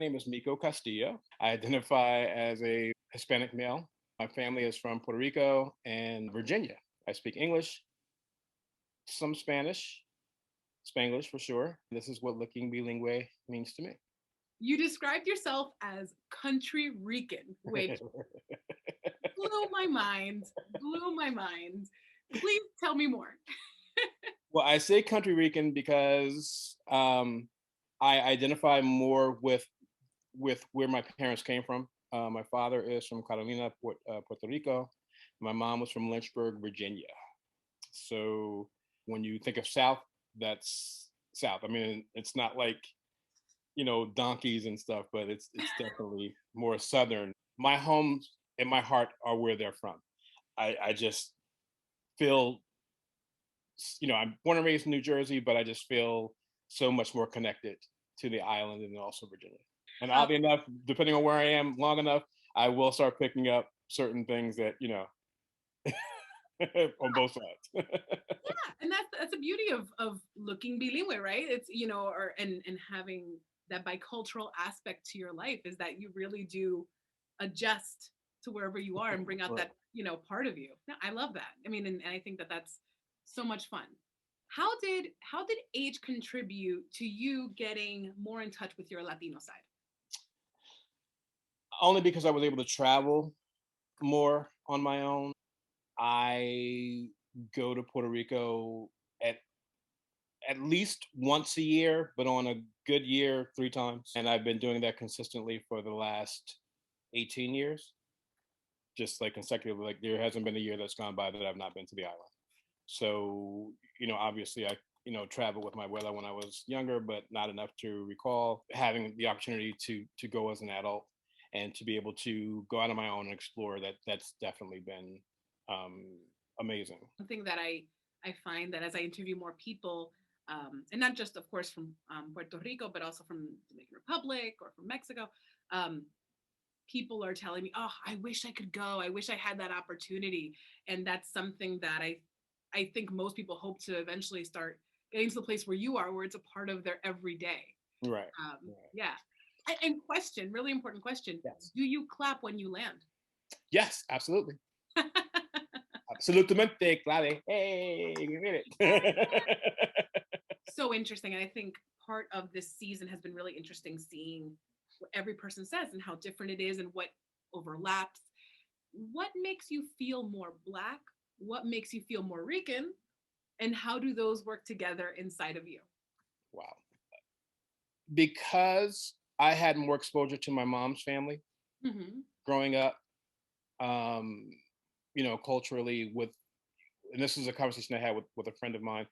name is Miko Castillo. I identify as a Hispanic male. My family is from Puerto Rico and Virginia. I speak English, some Spanish, Spanglish for sure. This is what looking bilingual means to me. You described yourself as Country-Rican, which blew my mind. Blew my mind. Please tell me more. Well, I say country Rican because I identify more with where my parents came from. My father is from Carolina, Puerto Rico. My mom was from Lynchburg, Virginia. So when you think of South, that's South. I mean, it's not like donkeys and stuff, but it's definitely more Southern. My home and my heart are where they're from. I just feel, I'm born and raised in New Jersey, but I just feel so much more connected to the island and also Virginia. And Um, oddly enough, depending on where I am long enough, I will start picking up certain things that, on both sides. yeah, and that's the beauty of looking bilingual, right? It's or and having that bicultural aspect to your life is that you really do adjust to wherever you are and bring out Right. that part of you. No, I love that. I mean, and I think that that's so much fun. How did age contribute to you getting more in touch with your Latino side? Only because I was able to travel more on my own. I go to Puerto Rico at at least once a year, but on a good year, 3 times. And I've been doing that consistently for the last 18 years, just like consecutively. Like there hasn't been a year that's gone by that I've not been to the island. So, obviously I, traveled with my abuela when I was younger, but not enough to recall having the opportunity to go as an adult and to be able to go out on my own and explore that. That's definitely been um, amazing. One thing that I find that as I interview more people, and not just of course from Puerto Rico, but also from Dominican Republic or from Mexico, um, people are telling me, "Oh, I wish I could go. I wish I had that opportunity." And that's something that I think most people hope to eventually start getting to the place where you are, where it's a part of their everyday. Right. Right. Yeah. And question, really important question: Yes. do you clap when you land? Yes, absolutely. Absolutamente, clave. Hey, you did it. So interesting. And I think part of this season has been really interesting seeing what every person says and how different it is and what overlaps. What makes you feel more Black? What makes you feel more Rican? And how do those work together inside of you? Wow. Because I had more exposure to my mom's family Hmm. growing up, um, culturally and this is a conversation I had with a friend of mine,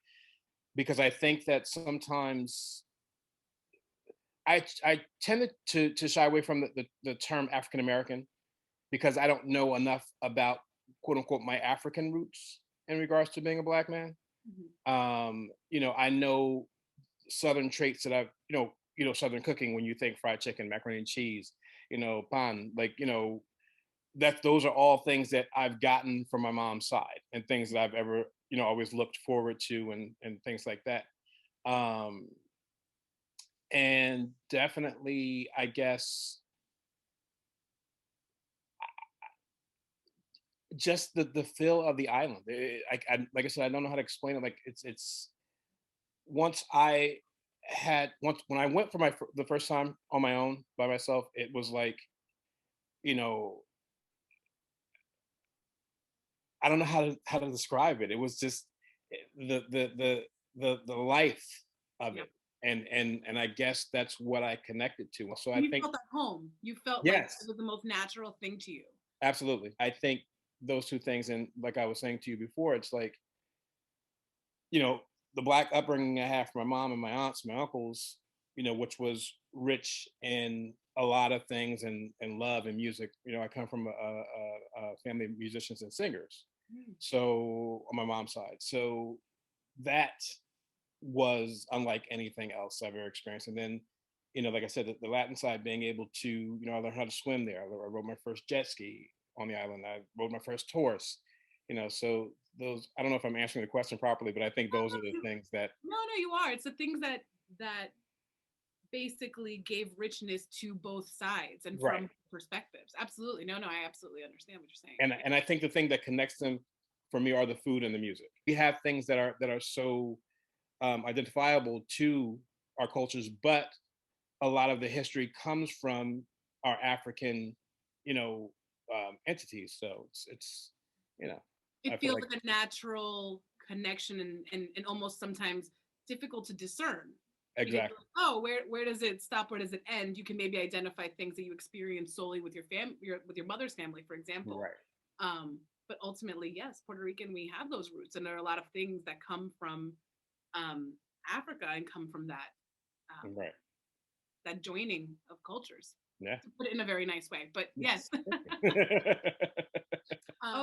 because I think that sometimes I tended to shy away from the term African American because I don't know enough about quote unquote my African roots in regards to being a Black man. Hmm. I know Southern traits that I've, Southern cooking when you think fried chicken, macaroni and cheese, pan, like, that those are all things that I've gotten from my mom's side and things that I've ever, always looked forward to and things like that. Um, and definitely, I guess, just the feel of the island. Like I said, I don't know how to explain it. Like it's once I once when I went for the first time on my own by myself, it was like, you know, I don't know how to describe it. It was just the life of Yeah. it, and I guess that's what I connected to. So I And you think felt at home. You felt like it yes, was the most natural thing to you. absolutely. I think those two things, and like I was saying to you before, it's like, you know, the Black upbringing I have from my mom and my aunts, my uncles, which was rich in a lot of things and love and music. I come from a family of musicians and singers, Mm. so on my mom's side. So that was unlike anything else I've ever experienced. And then, like I said, the Latin side, being able to, I learned how to swim there. I rode my first jet ski on the island. I rode my first horse. So those, I don't know if I'm answering the question properly, but I think those are the things that No, no, you are. It's the things that basically gave richness to both sides and Right. from perspectives. Absolutely. No, I absolutely understand what you're saying. And I think the thing that connects them for me are the food and the music. We have things that are so identifiable to our cultures, but a lot of the history comes from our African, you know, entities. So it's you know, I It feel feels like like a natural connection and almost sometimes difficult to discern. Because exactly oh, where does it stop? Where does it end? You can maybe identify things that you experience solely with with your mother's family, for example. right, But ultimately, yes, Puerto Rican, we have those roots, and there are a lot of things that come from um, Africa and come from um, right, that joining of cultures. yeah. To put it in a very nice way, but yes. Yes. Thank you.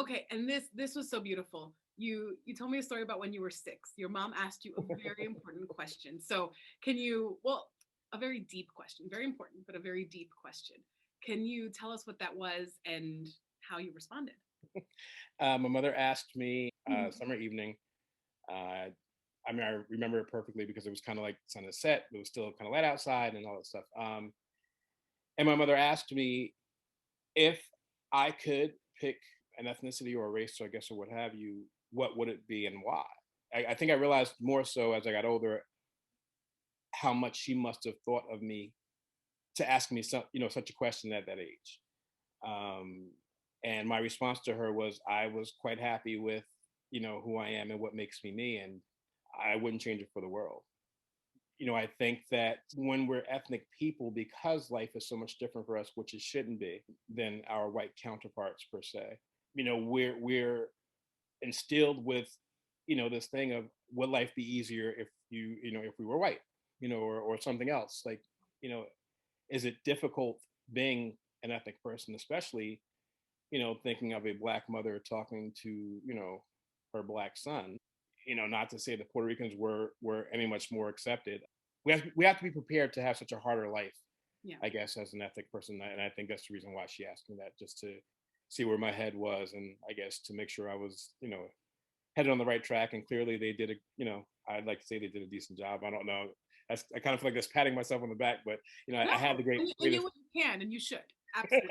Okay, and this was so beautiful. You told me a story about when you were 6. Your mom asked you a very important question. So can you, well, a very deep question, very important, but a very deep question. Can you tell us what that was and how you responded? My mother asked me Mhm. summer evening. Uh, I mean, I remember it perfectly because it was kind of like sun had set, but it was still kind of light outside and all that stuff. And my mother asked me if I could pick an ethnicity or a race, or I guess, or what have you, what would it be and why? I think I realized more so as I got older how much she must have thought of me to ask me some, you know, such a question at that age. Um, and my response to her was, I was quite happy with, you know, who I am and what makes me me, and I wouldn't change it for the world. You know, I think that when we're ethnic people, because life is so much different for us, which it shouldn't be, than our white counterparts per se. You know, we're instilled with, you know, this thing of would life be easier if you know, if we were white, you know, or something else. Like, you know, is it difficult being an ethnic person, especially, you know, thinking of a black mother talking to, you know, her black son. You know, not to say that Puerto Ricans were any much more accepted. We have to be prepared to have such a harder life, Yeah. I guess, as an ethnic person. And I think that's the reason why she asked me that, just to see where my head was, and I guess to make sure I was, you know, headed on the right track. And clearly they did a, you know, I'd like to say they did a decent job. I don't know. I kind of feel like that's patting myself on the back, but you know, No, I had the and greatest. you can and you should. Absolutely.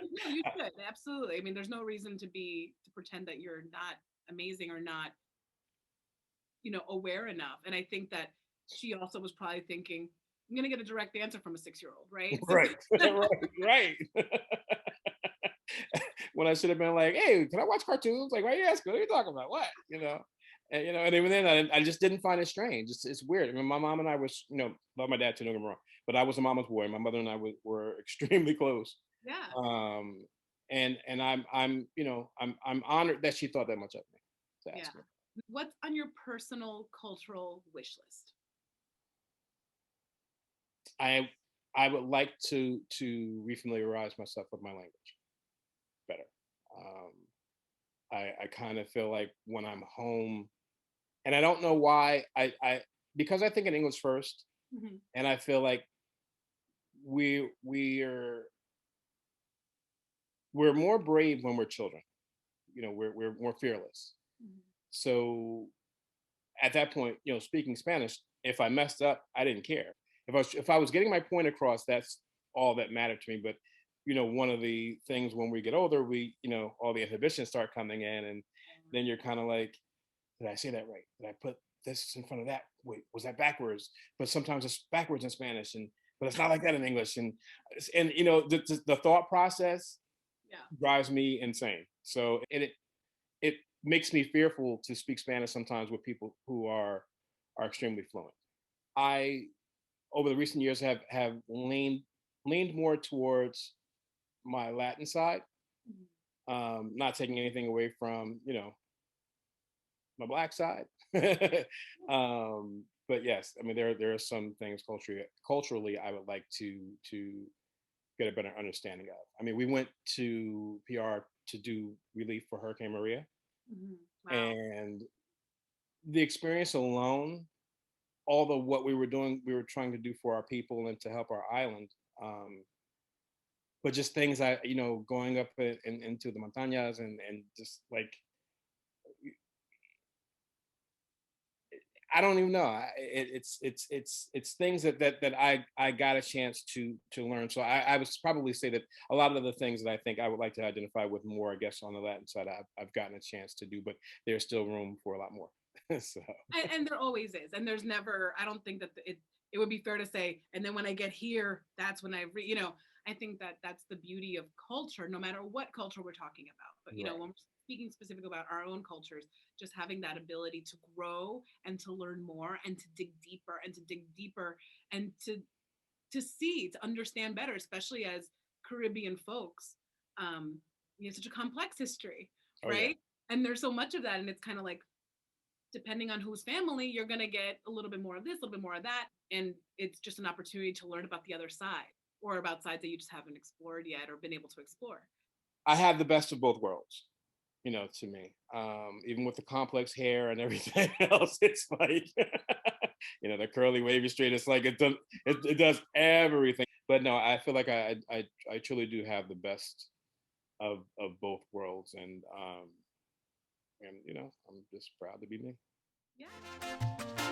No, you should. Absolutely. I mean, there's no reason to pretend that you're not amazing or not, aware enough. And I think that she also was probably thinking, I'm gonna get a direct answer from a 6-year-old, right? So Right, right, right. When I should have been like, "Hey, can I watch cartoons?" Like, why are you asking? What are you talking about? What, you know? And you know, and even then, I just didn't find it strange. It's weird. I mean, my mom and I was, you know, love my dad too. Don't get me wrong, but I was a mama's boy. My mother and I were extremely close. yeah, Um, and you know, I'm honored that she thought that much of me to yeah. ask me. What's on your personal cultural wish list? I I would like to refamiliarize myself with my language better. Um, I kind of feel like when I'm home, and I don't know why, because I think in English first, Mhm, and I feel like we're we're more brave when we're children. You know, we're more fearless. mhm. So at that point, you know, speaking Spanish, if I messed up, I didn't care. If I was getting my point across, that's all that mattered to me. But you know, one of the things when we get older, we, you know, all the inhibitions start coming in, and then you're kind of like, did I say that right? Did I put this in front of that? Wait, was that backwards? But sometimes it's backwards in Spanish, and but it's not like that in English. And you know, the thought process Yeah, drives me insane. So it makes me fearful to speak Spanish sometimes with people who are extremely fluent. I over the recent years have leaned more towards my Latin side, mhm. not taking anything away from, you know, my black side. But yes, I mean there are some things culturally I would like to get a better understanding of. I mean, we went to PR to do relief for Hurricane Maria, Mhm. Wow. and the experience alone, although what we were doing, we were trying to do for our people and to help our island. Um, but just things I, you know, going up into the montañas, and just like I don't even know. It's things that I got a chance to learn. So I would probably say that a lot of the things that I think I would like to identify with more, I guess, on the Latin side, I've gotten a chance to do, but there's still room for a lot more. So And there always is, and there's never, I don't think that it would be fair to say, and then when I get here, that's when I think that that's the beauty of culture, no matter what culture we're talking about. But right. when we're speaking specific about our own cultures, just having that ability to grow and to learn more and to dig deeper and to dig deeper and to understand better, especially as Caribbean folks. We have such a complex history, Oh yeah. right? And there's so much of that, and it's kind of like, depending on whose family, you're going to get a little bit more of this, a little bit more of that. And it's just an opportunity to learn about the other side, or about sides that you just haven't explored yet or been able to explore. I have the best of both worlds, to me. Even with the complex hair and everything else, it's like, the curly, wavy, straight. It's like it does everything. But no, I feel like I truly do have the best of both worlds, and I'm just proud to be me. Yeah.